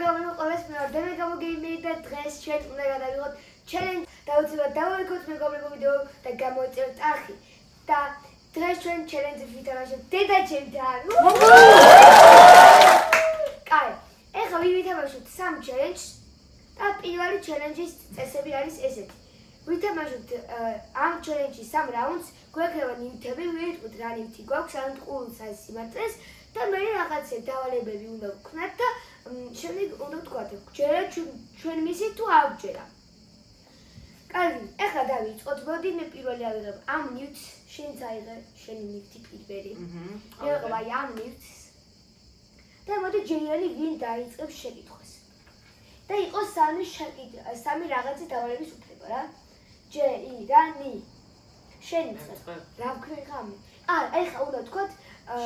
გამოვიყო ყველას მე გამოგეიმეი და დღეს ჩვენ უნდა გადავიღოთ challenge და უცებად დავაიქოთ მეგობრებო ვიდეო და გამოიწეროთ არხი და დღეს ჩვენ challenge-ს ვითამაშებთ დედაჩემთან. კაი, ეხლა ვითამაშებთ სამ challenge-ს და პირველი challenge-ის წესები არის ესეთი. ვითამაშებთ ამ challenge-ის სამ რაუნდს, გვექნება ნივთები, ვიტყვით რა ნივთი გვაქვს, ან ყურულს აი სიმართლეს და მე რაღაცე დავალებები უნდა ვქნათ და შემდეგ უნდა ვთქვათ, გჯერა ჩვენ მისით თუ არ გჯერა. კარგი, ეხლა დავიწყოთ. მოდი მე პირველი ავიღებ ამ ნივთს, შენც აიღე შენი ნივთი პირველი. მე ვიღებ აი ამ ნივთს. და მოდი ჯერიანი ვინ დაიწყებს შეკითხვას. და იყოს სამი რაღაცის დავალების უფლება რა. ჯერიანი. შენ რა ვქნე ხამი? ეხლა უნდა ვთქვათ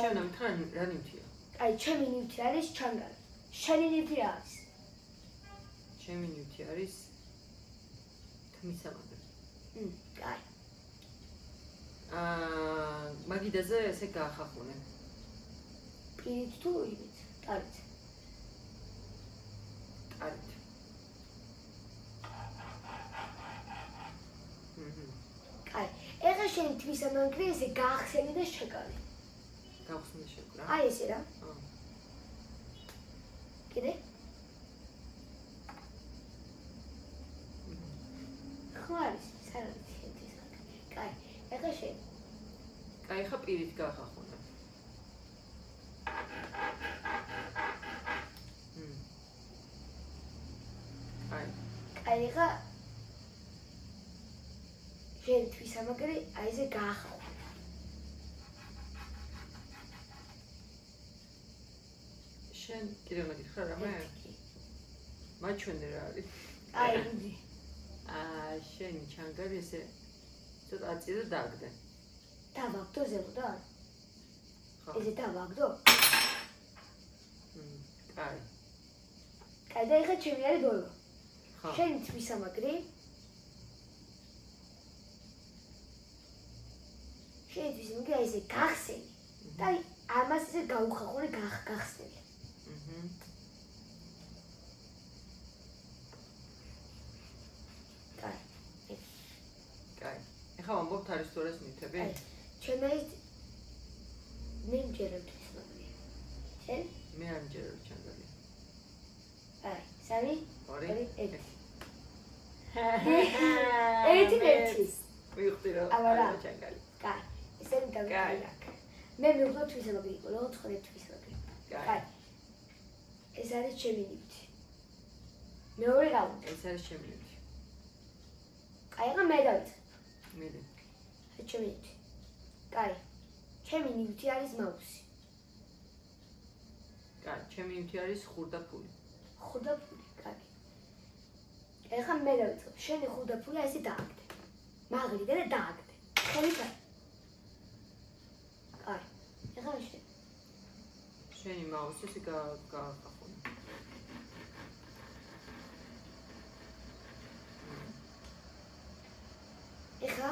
შენ ამთან რა ნივთია? აი, ჩემი ნივთი არის ჩანგალი. შენი ნივთი რა არის? ჩემი ნივთი არის თმისამაგრე. კაი. მაგიდაზე ესე გაახახუნე. პირით თუ იმით? ტარით. ტარით. კაი. ეხლა შენი თმისამაგრე ესე გაახსენე და შეკავე. გავხსნე შეკვრა. აი ესე რა. კიდე? ხო არის, საერთოდ თმისამაგრე. კაი. ეხლა შენ. კაი, ხა პირით გაახახუნე. კაი. კაი, ეხლა შენ თმისამაგრე აი ესე გაახახუნე. შენ კიდევ უნდა გითხრა რამე? მაჩვენე რა არის? აი, ვიდი. შენი ჩანგარი ესე ცოტა აწი და დააგდე. დავაგდო ზემოდან? ესე დავაგდო? კაი. კაი, და ეხლა ჩემი არის ბოლო. ხო. შენი თმისამაგრე. შენი თმისამაგრე აი ესე გახსენი. და ამას ესე გაუხახუნე გახსნელი. კაი. ეხლა ვამბობთ არის თუ არა ნივთები? აი, ჩვენ არის მე მჯერებ თმისამაგრე. შენ? მე არ მჯერებ ჩანგალი. აი, 3, 2, 1. ერთი. მივხვდი რომ არა ჩანგალი. კაი, ესენი გავიგე. მე მივხვდი თვისებები იყო, რა ცხადე თვისებები. კაი. ეს არის ჩემი ნივთი. მეორე რაუნდი. ეს არის ჩემი ნივთი. კაი, ახლა მე დავიწყე. მე. ეს ჩემი ნივთი. კაი. ჩემი ნივთი არის მაუსი. კაი, ჩემი ნივთი არის ხურდაფული. ხურდაფული, კაი. ახლა მე დავიწყე. შენი ხურდაფული ესე დააგდე. მაღლიდე და დააგდე. ხელი კაი. კაი. ეხლა შენ. შენი მაუსი ესე გაახახუნე. ეხლა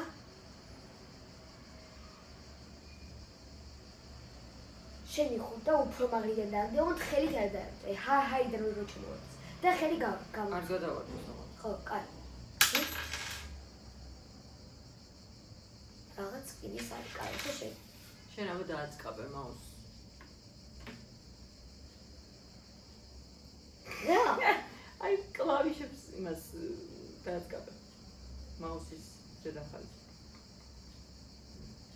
შენი ხურდა უფრო მაღლიდან დააგდე, ოღონდ ხელით არ დააგდე. ჰაიდრო რო ჩამოვარდეს. და ხელი არ გადავარდეს თქო. ხო, კაი. რაღაც კიდის არის, კაი, ხო შენ. შენ აბა დააწყაბე მაუსს. რა? აი კლავიშებს იმას დააწყაბე. მაუსის ზედახალს.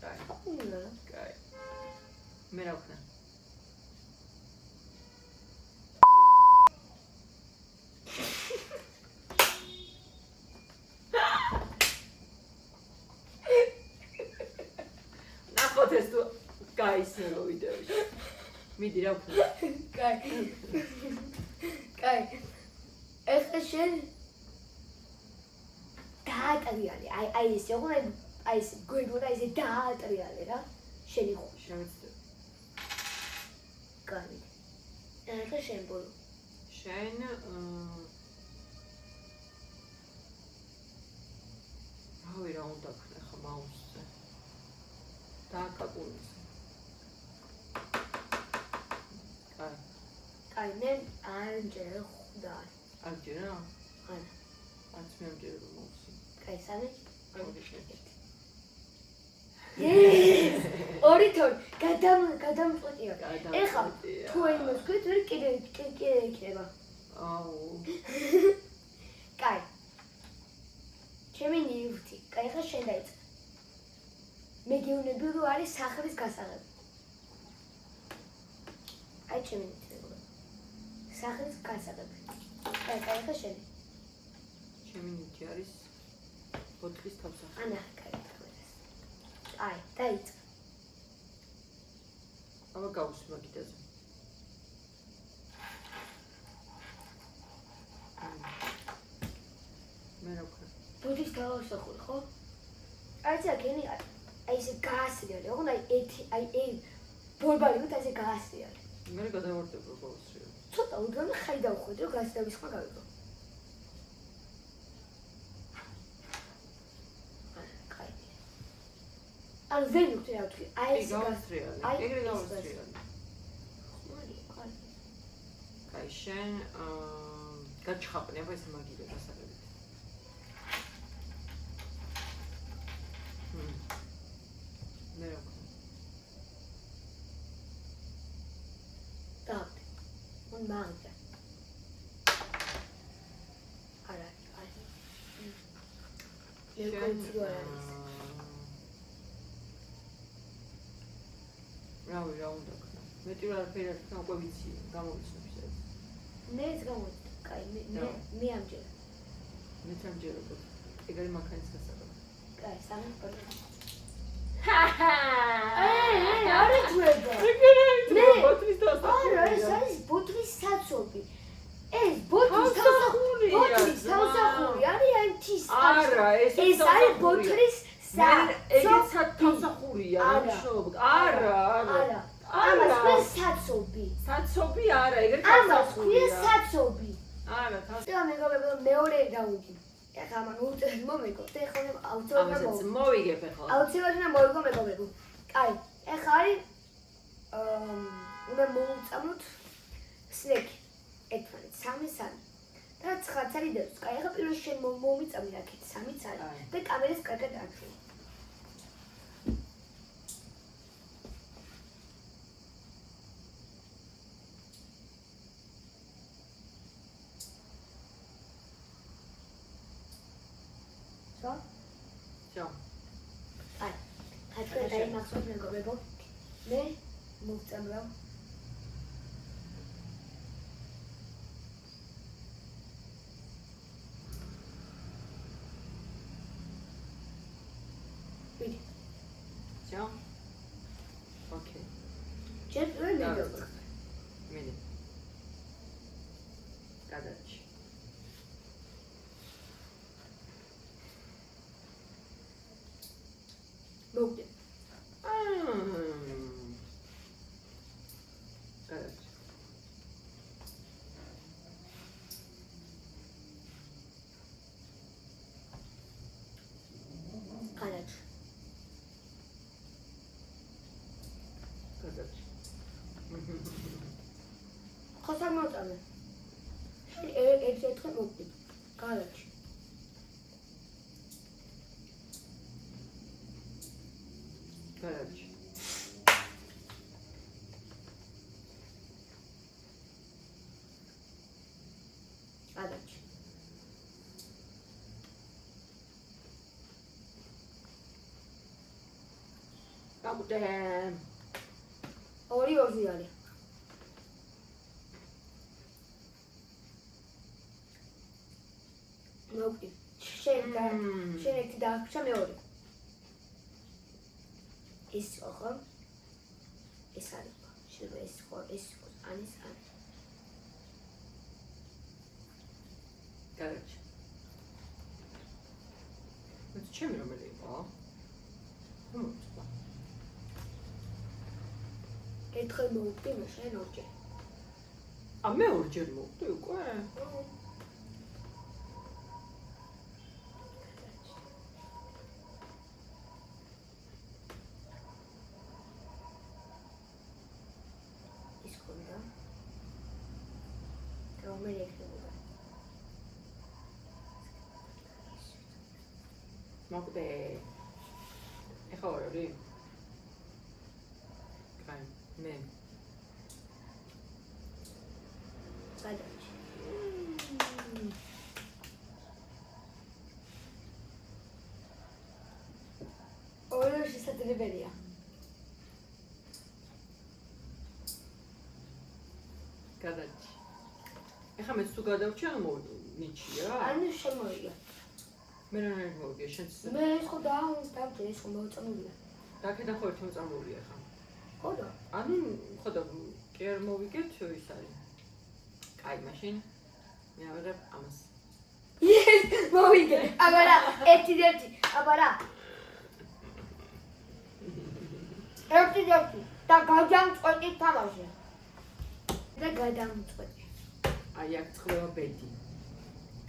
კაი. კაი. მე რა ვქნა? ნახოთ ეს თუ გაისმენო ვიდეოში. მიდი რა ვქნა? კაი. კაი. ეხლა შენ დაატრიალე. აი ეს როგორ აი ეს გვიგონა ესე დაატრიალე რა. შენი ხო. შევეცდები. კაი. ეხლა შენ ბოლო. შენ რავი რა უნდა ქნა ხა მაუსზე. დააკაკუნეს. კაი. კაი, მე არჯერ ხვდა. არჯერა? არა. არც მე ამჯერა რომ მოვსი. კაი, სამი? ორი. ორი თორ, გადამწყვეტია. ეხლა თუ იმას ქვით, ვერ კიდე იქნება. აუ. კაი. ჩემი ნივთი. კაი, ხა შენ დაიწყე. მე გეუბნები რომ არის სახლის გასაღები. აი ჩემი ნივთი. სახლის გასაღები. კაი, ხა შენ. ჩემი ნივთი არის ბოთლის თავსახე. ანა, კაი. აი, დაიწყე. აბა გავუსვი მაგიდაზე. მე რა ვქნა? ბუდის თავსახური, ხო? აი ეს აქ ენი აი ეს გაასრიალი, ოღონდ აი ბორბალი ვით ასე გაასრიალი. მე გადავარდებ რო გავუსრიალო. ცოტა უდგამი ხაი დავხვედი რომ გასდების ხმა გავიგო. კაი. ანუ ვერ ვიქნი რა ვთქვი, აი ეს გავუსრიალი. ეგრე გავუსრიალი. კაი, შენ გაჩხაპნი აბა ეს მაგიდე გასაგებით. მე რა ვქნა? დავდი. მან მაგდა. არა, აი. ლეკონცი არის. რავი, რა უნდა ქნა? მეტი რა არაფერი არ ქნა, უკვე ვიცი, გამოვიცნობს ეს. მე ეს გამოვიდა. კაი, მე ამჯერა. მეც ამჯერა. ეგ არის მანქანის გასაღები. კაი, სამი პორტი. არა ჯუება. მე ბოთლის თავსახური. არა, ეს არის ბოთლის საცობი. ეს ბოთლის თავსახური. ბოთლის თავსახური არის აი მთის. არა, ეს არის ბოთლის ეგეც თავსახურია, რა მშობ. არა. ამას ქვია საცობი. საცობი არა, ეგრე ამას თავსახურია. ქვია საცობი. არა, თავსახური. და მეგობრებო, მეორე რაუნდი. ეხლა მან უწევს მომეგო და ეხლა აუცილებლად ამასაც მოვიგებ ახლა. აუცილებლად მოვიგო მეგობრებო. კაი, ეხლა არის უნდა მოუწამოთ სნეკი. ერთმანეთს 3 და 9 წელი დევს. კაი, ეხლა პირველ შენ მომიწამი რაკეთ 3 წელი და კამერას კარგად აჩვენე. Всё. Ай. Хатка дай махсот მეგობრებო. მე მოვწამრავ. ვიდი. Всё. Окей. ჯერ პირველ მეგობრებო. მიდი. გადაჭი. მოვიდე. გადაჭი. გადაჭი. გადაჭი. ხო სამოწამე. ერთ-ერთი მოვიდე. გადაჭი. გადაჭი. გადაჭი. გამუდე. ორი არის. მოვიდე. შენ ერთი დააქვს მეორე. ეს ხო? ეს არის. შეიძლება ეს ხო, ეს ანის არის. გადაჭი. მე ჩემი რომელი იყო? მოწვა. ერთხელ მოვიდე, მე შენ ორჯერ. მე ორჯერ მოვიდე უკვე? რომელი ექნებოდა? მოკვდე. ეხა ორი. კაი, მე. გადავჭი. ორი შესაძლებელია. გადაჭი. ეხა მეც თუ გადავჭი, ნიჩია? ანუ შემოიღე. მე რა მოვიგე, შენც მე ეს ხო დავჭი, ეს ხო მოწამულია. დაკედა ხო ერთი მოწამულია ხა. ხოდა? ანუ ხოდა კი არ მოვიგეთ ის არის. კაი, მაშინ მე ავიღებ ამას. მოვიგე. აბა რა, ერთი, აბა რა. ერთი და გადამწყვეტი თამაში. და გადამწყვეტი. აი აქ წყდება ბედი.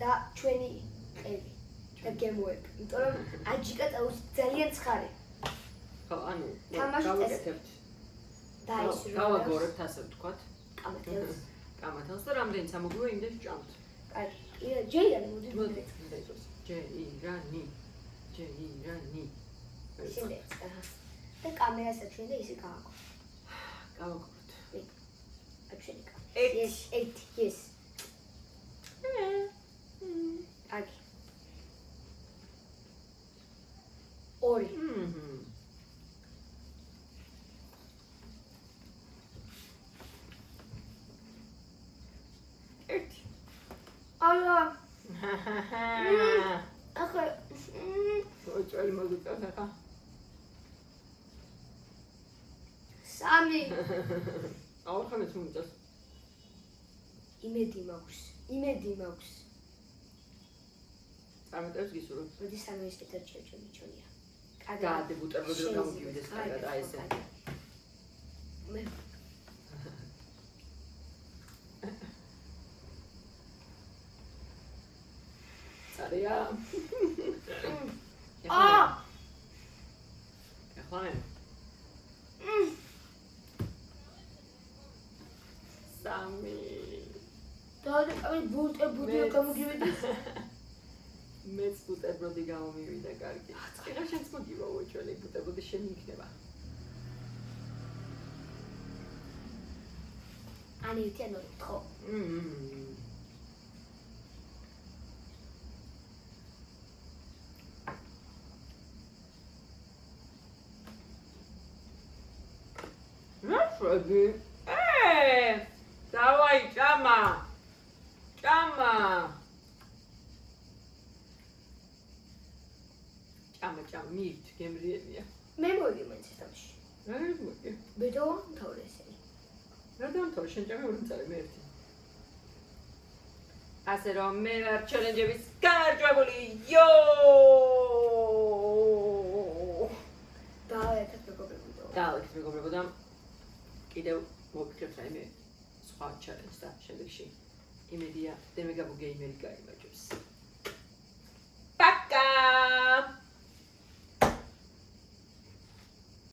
და ჩვენი ყელი. და გემოები. იმიტომ რომ აჯიკა წაუს ძალიან ცხარე. ხო, ანუ თამაშიც გავაკეთებთ. და ის რა. გავაგორებთ ასე ვთქვათ. კამათელს. კამათელს და რამდენი სამოგივე იმდენ ვჭამთ. კაი, ჯეირანი მოდი მოდეთ. ჯეირანი. შენდეც, აჰა. და კამერას აჩვენ და ისე გააკო. გავაგოროთ. აჩვენი კამერა. ერთი. yes. აკი. ორი. ერთი. არა. ახლა ოჭველი მოგიწევთ ახლა. სამი. აუხამეთ მომიწევს. იმედი მაქვს. წარმატებს გისურვებთ. მოდი სამი ეს კეთერჩია ჩემი ჩონია. გაადე ბუტერბროდი რომ გამოგივიდეს კარგად აი ესე. მე წარია. ეხლა სამი. და ბუტერბროდი გამოგივიდეს. მეც ბუტერბროდი გამომივიდა კარგი. ეხლა შენც მოგივა უჩველი ბუტერბროდი შენი იქნება. ani ერთი ან ორი ხო? ნაშვები. დავაი ჭამა. ჭამა მივით გემრიელია. მე მოვიდი მაინც ეს თამაში. რა მოვიდი? ბედო მთავრე ესენი. რა დამთავრე შენ ჭამე ორი წელი მე ერთი. ასე რომ მე ვარ ჩელენჯების გამარჯვებული. იო! დავაკეთებ მეგობრებო და კიდევ მოვიქრებთ რაიმე სხვა ჩელენჯს და შემდეგში იმედია დემეგაბო გეიმერი გაიმარჯვებს.